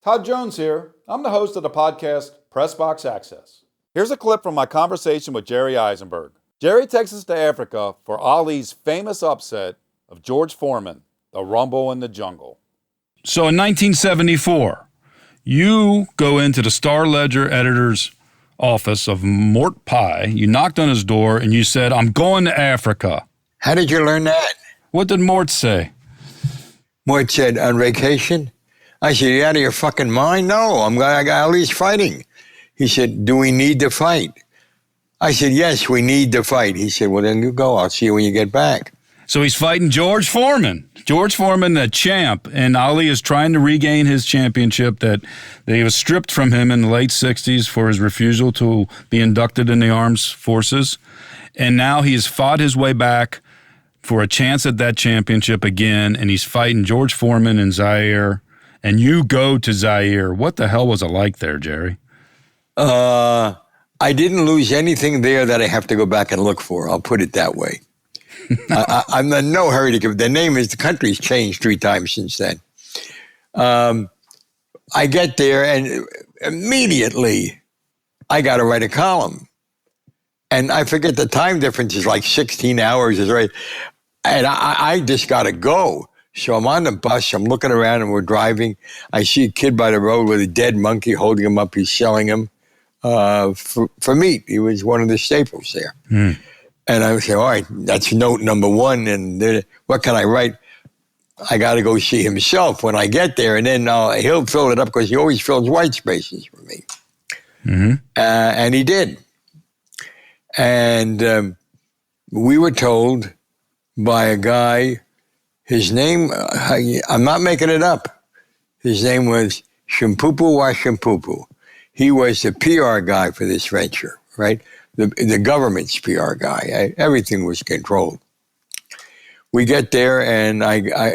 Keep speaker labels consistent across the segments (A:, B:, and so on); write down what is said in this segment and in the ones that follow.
A: Todd Jones here. I'm the host of the podcast Pressbox Access. Here's a clip from my conversation with Jerry Izenberg. Jerry takes us to Africa for Ali's famous upset of George Forman, the Rumble in the Jungle.
B: So in 1974, you go into the Star Ledger editor's office of Mort Pye. You knocked on his door and you said, "I'm going to Africa."
C: How did you learn that?
B: What did Mort say?
C: Mort said, "On vacation?" I said, "You out of your fucking mind?" "No, I got Ali's fighting." He said, "Do we need to fight?" I said, "Yes, we need to fight." He said, "Well, then you go. I'll see you when you get back."
B: So he's fighting George Forman. George Forman, the champ, and Ali is trying to regain his championship that he was stripped from him in the late 60s for his refusal to be inducted in the armed forces. And now he's fought his way back for a chance at that championship again, and he's fighting George Forman in Zaire. And you go to Zaire. What the hell was it like there, Jerry?
C: I didn't lose anything there that I have to go back and look for. I'll put it that way. I'm in no hurry to give. The country's changed 3 times since then. I get there and immediately I got to write a column. And I forget the time difference is like 16 hours. Is right. And I just got to go. So I'm on the bus, I'm looking around and we're driving. I see a kid by the road with a dead monkey holding him up. He's selling him for meat. He was one of the staples there. Mm. And I say, all right, that's note number 1. And what can I write? I got to go see himself when I get there. And then he'll fill it up because he always fills white spaces for me. Mm-hmm. And he did. And we were told by a guy, his name, I'm not making it up. His name was Shimpupu Washimpupu. He was the PR guy for this venture, right? The government's PR guy. Everything was controlled. We get there and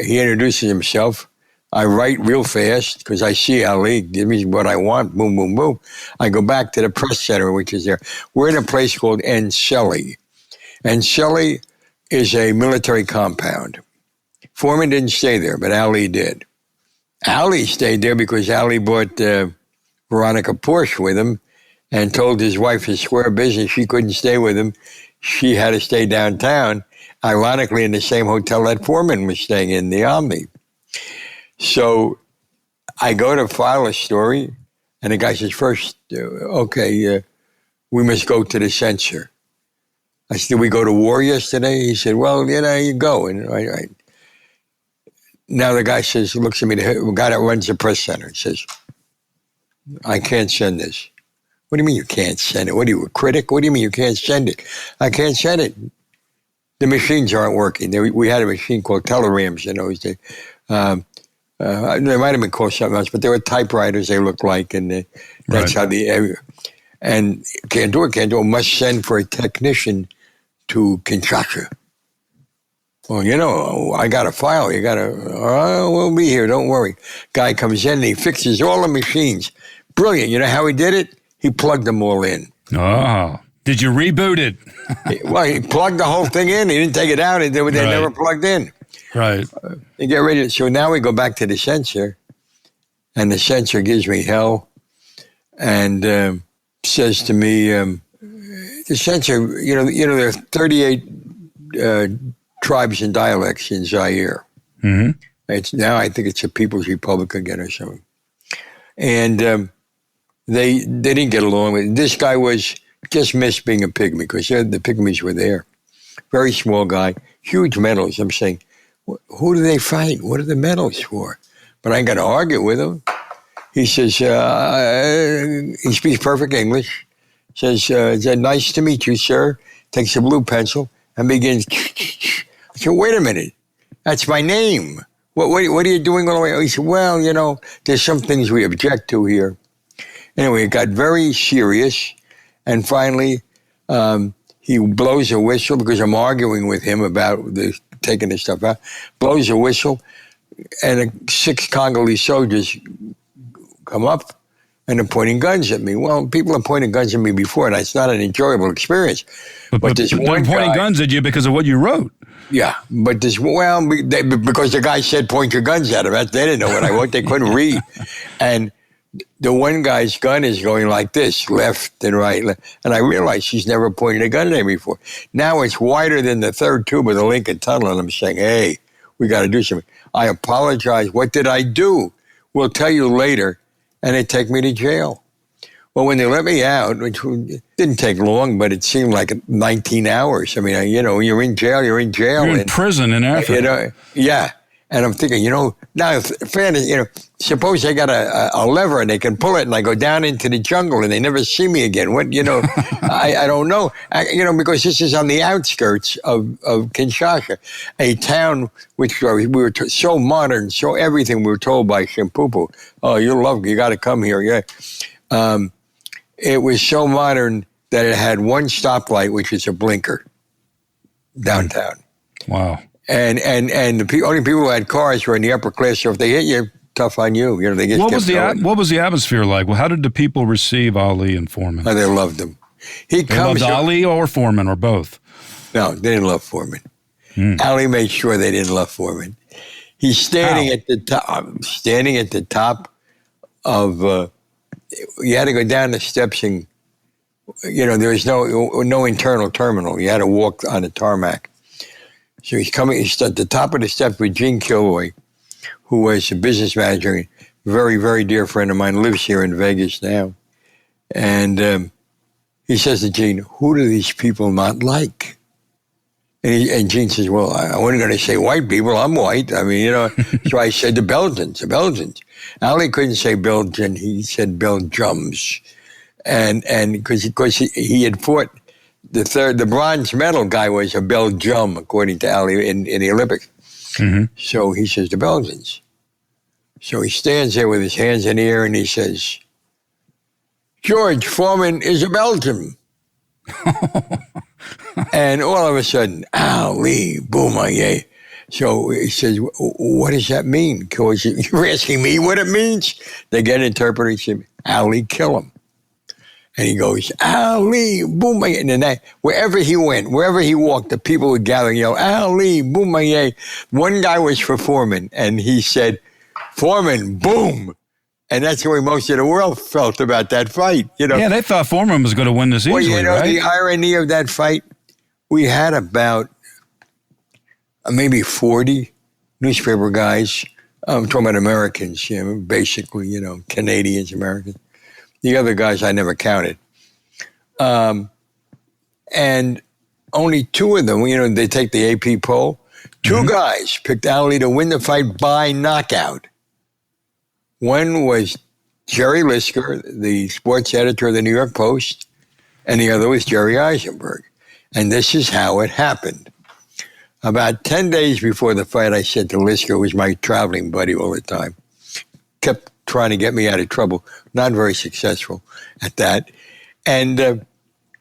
C: he introduces himself. I write real fast because I see Ali, give me what I want, boom, boom, boom. I go back to the press center, which is there. We're in a place called Enseli. Enseli is a military compound. Forman didn't stay there, but Ali did. Ali stayed there because Ali bought Veronica Porsche with him and told his wife to square business she couldn't stay with him. She had to stay downtown, ironically in the same hotel that Forman was staying in, the Omni. So I go to file a story, and the guy says, first, we must go to the censor. I said, did we go to war yesterday? He said, well, you go. And I now the guy says, looks at me, the guy that runs the press center, says, I can't send this. What do you mean you can't send it? What are you, a critic? What do you mean you can't send it? I can't send it. The machines aren't working. We had a machine called telegrams in those days. They might have been called something else, but they were typewriters they looked like, and that's how and can't do it, must send for a technician to Kinshasa. Well, I got a file. We'll be here. Don't worry. Guy comes in and he fixes all the machines. Brilliant. You know how he did it? He plugged them all in.
B: Oh, did you reboot it?
C: Well, he plugged the whole thing in. He didn't take it out. They never plugged in.
B: Right.
C: You get ready. So now we go back to the censor, and the censor gives me hell and says to me, the censor, there are 38 tribes and dialects in Zaire. Mm-hmm. I think it's a People's Republic again or something. And they didn't get along with it. This guy just missed being a pygmy because the pygmies were there. Very small guy, huge medals. I'm saying, who do they fight? What are the medals for? But I ain't got to argue with him. He says, he speaks perfect English. Says, nice to meet you, sir. Takes a blue pencil and begins. I said, wait a minute. That's my name. What are you doing all the way? He said, well, there's some things we object to here. Anyway, it got very serious. And finally, he blows a whistle because I'm arguing with him about taking this stuff out. Blows a whistle, and 6 Congolese soldiers come up and are pointing guns at me. Well, people have pointed guns at me before, and it's not an enjoyable experience. But this one
B: pointing
C: guy,
B: guns at you because of what you wrote.
C: Yeah, but because the guy said point your guns at him. They didn't know what I wrote. They couldn't read. And the one guy's gun is going like this, left and right. And I realized she's never pointed a gun at me before. Now it's wider than the third tube of the Lincoln Tunnel, and I'm saying, hey, we got to do something. I apologize. What did I do? We'll tell you later. And they take me to jail. Well, when they let me out, which didn't take long, but it seemed like 19 hours. I mean, you're in jail, You're
B: in prison in Africa.
C: Yeah. And I'm thinking, now, suppose they got a lever and they can pull it and I go down into the jungle and they never see me again. What, I don't know. Because this is on the outskirts of Kinshasa, a town which we were so modern, so everything we were told by Shimpupu. Oh, you got to come here. Yeah. It was so modern that it had one stoplight, which is a blinker downtown.
B: Wow.
C: And the only people who had cars were in the upper class. So if they hit you, tough on you. They just
B: what was the atmosphere like? Well, how did the people receive Ali and Forman?
C: Oh, they loved him.
B: They loved Ali or Forman or both?
C: No, they didn't love Forman. Ali made sure they didn't love Forman. He's standing at the top. Standing at the top of. You had to go down the steps and. There was no internal terminal. You had to walk on the tarmac. So he's at the top of the steps with Gene Kilroy, who was a business manager, a very, very dear friend of mine, lives here in Vegas now. And he says to Gene, who do these people not like? And Gene says, well, I wasn't going to say white people. I'm white. I mean, so I said the Belgians. Ali couldn't say Belgian. He said Belgiums. And because he had fought, the bronze medal guy was a Belgium, according to Ali, in the Olympics. Mm-hmm. So he says, the Belgians. So he stands there with his hands in the air and he says, George Forman is a Belgian. And all of a sudden, Ali, Boumaier. So he says, what does that mean? You're asking me what it means? They get an interpreter. He said, Ali, kill him. And he goes, Ali, Boumaier. And then wherever he went, wherever he walked, the people would gather and yell, Ali, Boumaier. One guy was for Forman, and he said, Forman, boom. And that's the way most of the world felt about that fight.
B: Yeah, they thought Forman was going to win this easily, right?
C: The irony of that fight, we had about maybe 40 newspaper guys. I'm talking about Americans, basically, Canadians, Americans. The other guys I never counted. And only two of them, they take the AP poll. Two guys picked Ali to win the fight by knockout. One was Jerry Lisker, the sports editor of the New York Post, and the other was Jerry Izenberg. And this is how it happened. About 10 days before the fight, I said to Lisker, who was my traveling buddy all the time, kept trying to get me out of trouble, not very successful at that. And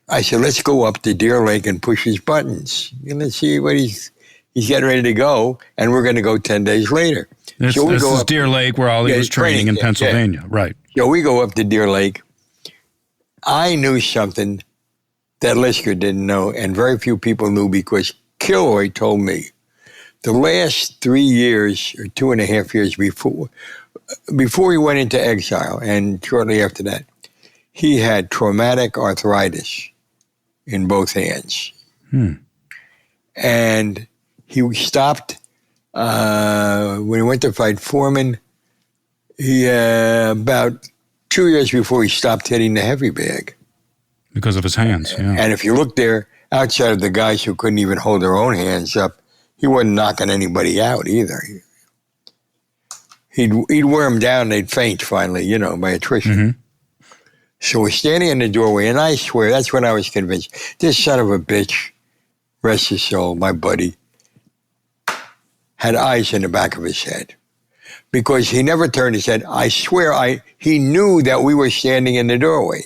C: I said, let's go up to Deer Lake and push his buttons. Let's see what he's getting ready to go, and we're going to go 10 days later.
B: This is Deer Lake where Ali was training in Pennsylvania, right.
C: So we go up to Deer Lake. I knew something that Lisker didn't know, and very few people knew because Kilroy told me the last 3 years or 2.5 years before he went into exile and shortly after that, he had traumatic arthritis in both hands. And he stopped when he went to fight Forman. He about 2 years before he stopped hitting the heavy bag.
B: Because of his hands, yeah.
C: And if you look there, outside of the guys who couldn't even hold their own hands up, he wasn't knocking anybody out either. He'd wear them down, they'd faint finally, by attrition. So we're standing in the doorway, and I swear, that's when I was convinced, this son of a bitch, rest his soul, my buddy, had eyes in the back of his head. Because he never turned his head. I swear, he knew that we were standing in the doorway.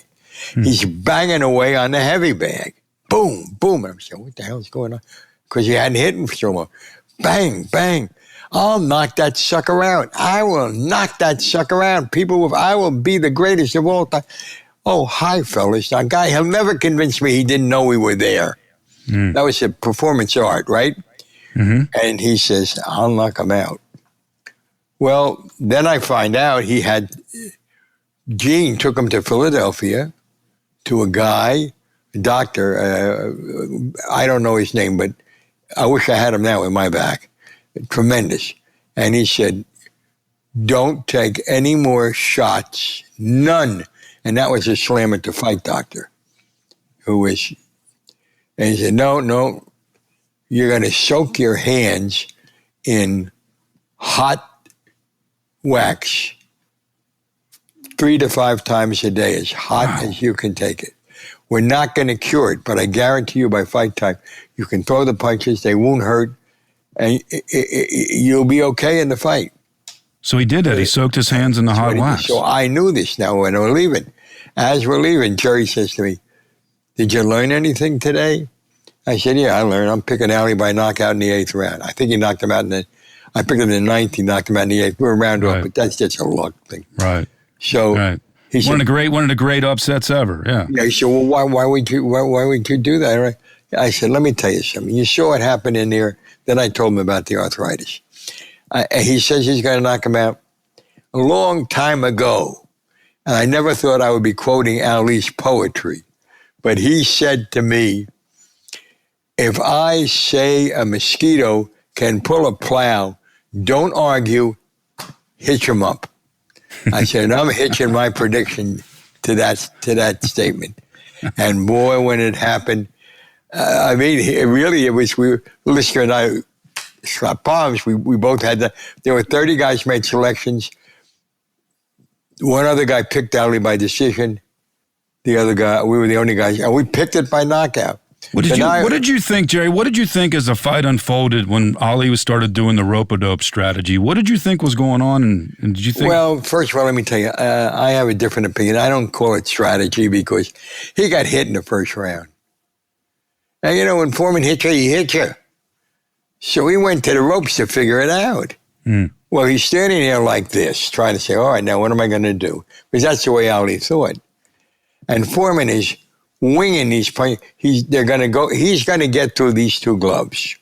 C: He's banging away on the heavy bag. Boom, boom. And I'm saying, what the hell is going on? Because he hadn't hit him so much. Bang, bang. I'll knock that sucker out. I will knock that sucker out. I will be the greatest of all time. Oh, hi, fellas. That guy, he'll never convince me he didn't know we were there. That was a performance art, right? And he says, I'll knock him out. Well, then I find out he had Gene took him to Philadelphia to a guy, a doctor. I don't know his name, but I wish I had him now in my back. Tremendous. And he said, don't take any more shots. None. And that was a slam at the fight doctor, and he said, no, you're going to soak your hands in hot wax 3 to 5 times a day, as hot as you can take it. We're not going to cure it, but I guarantee you by fight time, you can throw the punches, they won't hurt, and you'll be okay in the fight.
B: So he did that. He soaked his hands in the hot wax.
C: So I knew this now when we're leaving. As we're leaving, Jerry says to me, did you learn anything today? I said, yeah, I learned. I'm picking Ali by knockout in the 8th round. I think he knocked him out I picked him in the 9th, he knocked him out in the 8th. We're round off, but that's just a luck thing.
B: Right.
C: So he said,
B: one of the great upsets ever. Yeah.
C: Yeah. He said, well, why would you do that? I said, let me tell you something. You saw what happened in there. Then I told him about the arthritis. He says he's going to knock him out a long time ago. And I never thought I would be quoting Ali's poetry. But he said to me, if I say a mosquito can pull a plow, don't argue, hitch him up. I said, I'm hitching my prediction to that statement. And boy, when it happened, it was, Lister and I slapped palms. We both had there were 30 guys made selections. One other guy picked Ali by decision. The other guy, we were the only guys, and we picked it by knockout.
B: What did you think, Jerry? What did you think as the fight unfolded when Ali started doing the rope-a-dope strategy? What did you think was going on? And did you think?
C: Well, first of all, let me tell you, I have a different opinion. I don't call it strategy because he got hit in the first round. Now, when Foreman hits you, he hits you. So he went to the ropes to figure it out. Well, he's standing there like this, trying to say, all right, now what am I going to do? Because that's the way Ali thought. And Foreman is winging these punches. He's going to get through these 2 gloves.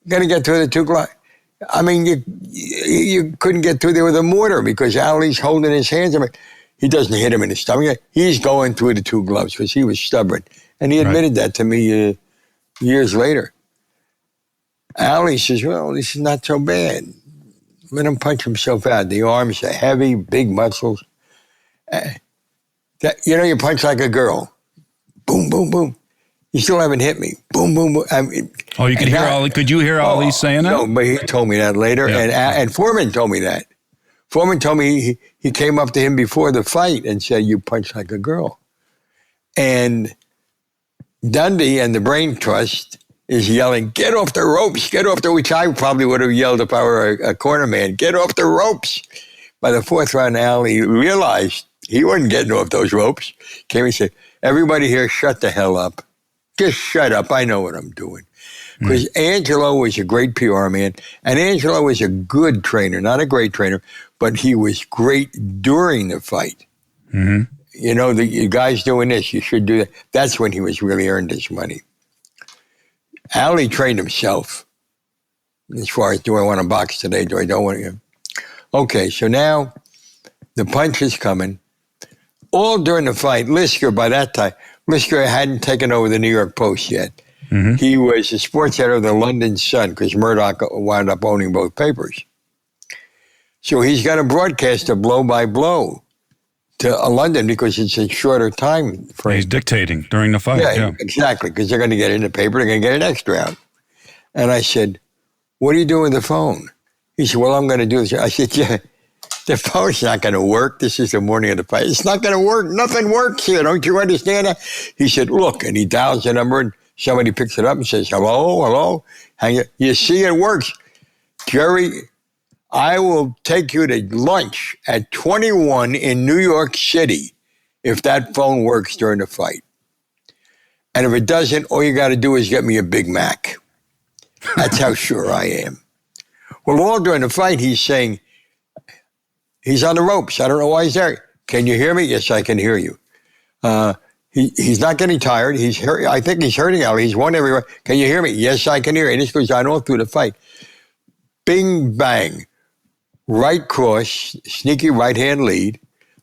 C: Going to get through the 2 gloves. I mean, you couldn't get through there with a mortar because Ali's holding his hands. I mean, he doesn't hit him in the stomach. He's going through the 2 gloves because he was stubborn. And he admitted that to me years later. Ali says, well, this is not so bad. Let him punch himself out. The arms are heavy, big muscles. You punch like a girl. Boom, boom, boom. You still haven't hit me. Boom, boom, boom.
B: You could hear Ali. Could you hear Ali saying that?
C: No, but he told me that later. Yeah. And Foreman told me that. Foreman told me he came up to him before the fight and said, you punch like a girl. And Dundee and the Brain Trust is yelling, get off the ropes, which I probably would have yelled if I were a corner man, get off the ropes. By the 4th round, Ali realized he wasn't getting off those ropes. Came and said, everybody here, shut the hell up. Just shut up. I know what I'm doing. Because Angelo was a great PR man, and Angelo was a good trainer, not a great trainer, but he was great during the fight. Mm-hmm. The guy's doing this, you should do that. That's when he was really earned his money. Ali trained himself as far as, do I want to box today? Do I don't want to? Okay, so now the punch is coming. All during the fight, by that time, Lister hadn't taken over the New York Post yet. Mm-hmm. He was the sports editor of the London Sun because Murdoch wound up owning both papers. So he's got to broadcast a blow-by-blow to London because it's a shorter time frame.
B: He's dictating during the fight. Yeah.
C: Exactly, because they're going to get it in the paper. They're going to get it extra out. And I said, what are you doing with the phone? He said, well, I'm going to do this. I said, yeah, the phone's not going to work. This is the morning of the fight. It's not going to work. Nothing works here. Don't you understand that? He said, look, and he dials the number, and somebody picks it up and says, hello. You see it works. Jerry, I will take you to lunch at 21 in New York City if that phone works during the fight. And if it doesn't, all you got to do is get me a Big Mac. That's how sure I am. Well, all during the fight, he's saying, he's on the ropes. I don't know why he's there. Can you hear me? Yes, I can hear you. He's not getting tired. I think he's hurting Ali. He's won everywhere. Can you hear me? Yes, I can hear you. And this goes on all through the fight. Bing, bang. Right cross, sneaky right-hand lead.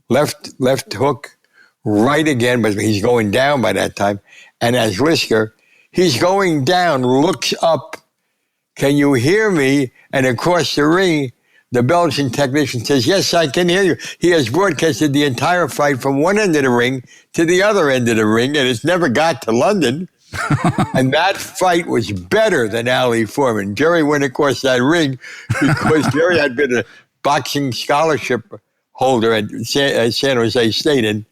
C: left hook, right again, but he's going down by that time. And as Lisker, he's going down, looks up, can you hear me? And across the ring, the Belgian technician says, yes, I can hear you. He has broadcasted the entire fight from one end of the ring to the other end of the ring, and it's never got to London. And that fight was better than Ali Foreman. Jerry went across that ring because Jerry had been a boxing scholarship holder at San Jose State.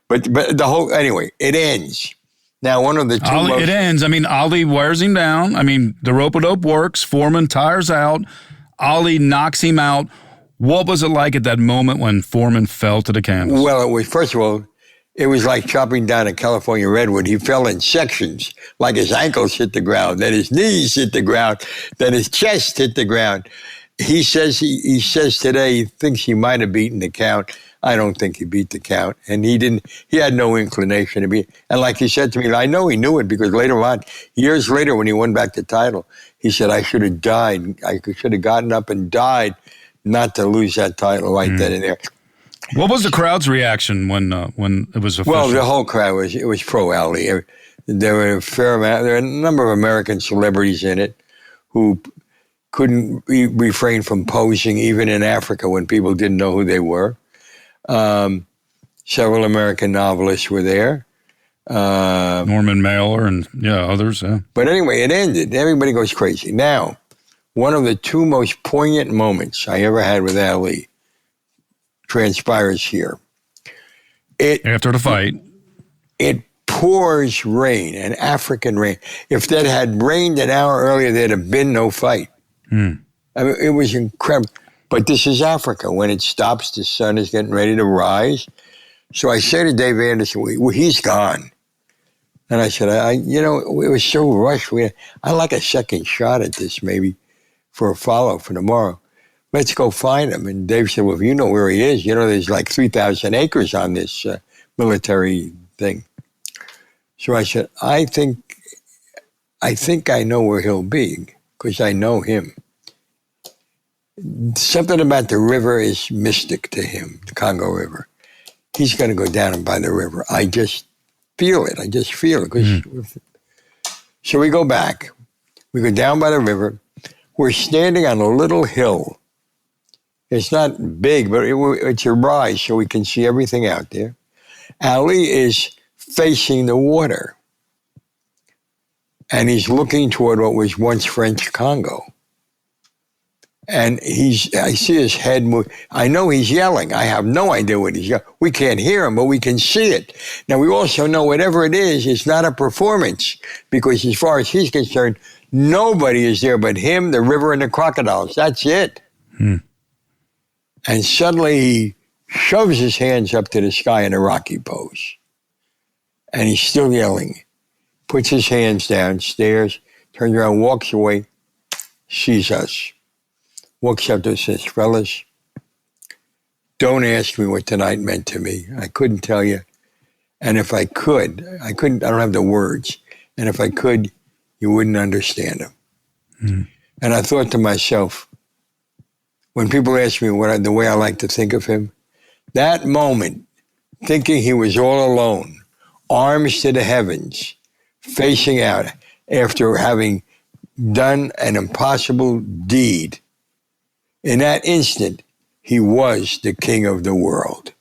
C: But the whole, anyway, it ends. Now, one of the two
B: it ends. I mean, Ali wears him down. I mean, the rope-a-dope works. Foreman tires out. Ali knocks him out. What was it like at that moment when Foreman fell to the canvas?
C: Well, it was, first of all, it was like chopping down a California redwood. He fell in sections, like his ankles hit the ground, then his knees hit the ground, then his chest hit the ground. He says today he thinks he might have beaten the count. I don't think he beat the count. And he had no inclination to be. And like he said to me, I know he knew it because later on, years later when he won back the title, he said, I should have died. I should have gotten up and died not to lose that title right then and there.
B: What was the crowd's reaction when it was official?
C: Well, the whole crowd was pro Ali. There were there were a number of American celebrities in it who couldn't refrain from posing even in Africa when people didn't know who they were. Several American novelists were there.
B: Norman Mailer and others. Yeah.
C: But anyway, it ended. Everybody goes crazy. Now, one of the two most poignant moments I ever had with Ali transpires here.
B: After the fight.
C: It pours rain, an African rain. If that had rained an hour earlier, there'd have been no fight. I mean, it was incredible. But this is Africa. When it stops, the sun is getting ready to rise. So I say to Dave Anderson, well, he's gone. And I said, it was so rushed. I'd like a second shot at this, maybe, for a follow for tomorrow. Let's go find him. And Dave said, well, if you know where he is, there's like 3,000 acres on this military thing. So I said, I think I know where he'll be because I know him. Something about the river is mystic to him, the Congo River. He's going to go down by the river. I just feel it. So we go back. We go down by the river. We're standing on a little hill. It's not big, but it's a rise, so we can see everything out there. Ali is facing the water. And he's looking toward what was once French Congo. And I see his head move. I know he's yelling. I have no idea what he's yelling. We can't hear him, but we can see it. Now, we also know whatever it is, it's not a performance. Because as far as he's concerned, nobody is there but him, the river, and the crocodiles. That's it. And suddenly he shoves his hands up to the sky in a Rocky pose. And he's still yelling. Puts his hands down, stares, turns around, walks away, sees us. Walks up to us and says, fellas, don't ask me what tonight meant to me. I couldn't tell you. And if I couldn't, I don't have the words. And if I could, you wouldn't understand them. And I thought to myself, when people ask me the way I like to think of him, that moment, thinking he was all alone, arms to the heavens, facing out after having done an impossible deed, in that instant, he was the king of the world.